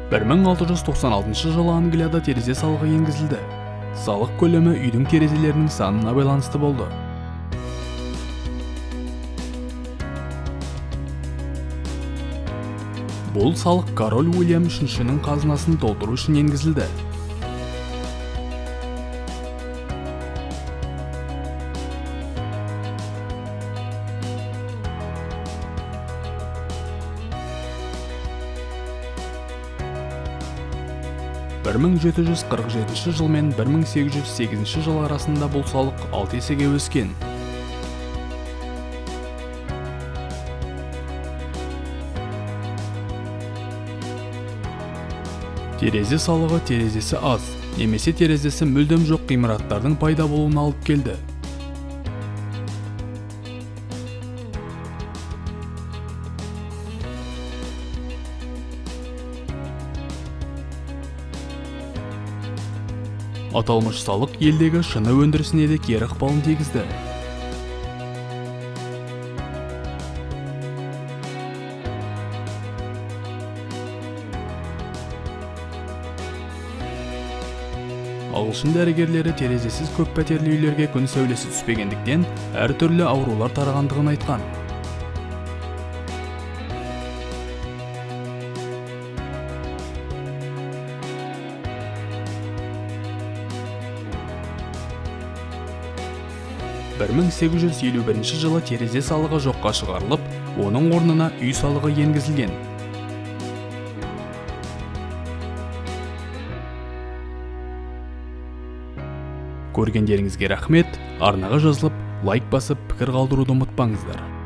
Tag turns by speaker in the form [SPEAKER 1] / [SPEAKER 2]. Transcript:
[SPEAKER 1] 1696 жылы Англияда терезе салығы енгізілді. Салық көлемі үйдің терезелерінің санына байланысты болды. Бұл салық король Уильям үшіншінің қазынасын толтыру үшін енгізілді. Бір 1747 жыл мен 1808 жыл арасында бұл салық 6 есеге өскен. Терезе салығы терезесі аз, немесе терезесі мүлдем жоқ ғимараттардың пайда болуына алып келді. Аталмыш салық елдегі шыны өндірісіне де кері ықпалын тигізді. Ағылшын дәрігерлері терезесіз көп пәтерлі үйлерге күн сәулесі түспегендіктен әртүрлі аурулар тарағандығын айтқан. Бір 1851 жылы терезе салығы жоққа шығарылып, оның орнына үй салығы енгізілген. Көргендеріңізге рахмет, арнаға жазылып, лайк басып, пікір қалдыруды ұмытпаңыздар.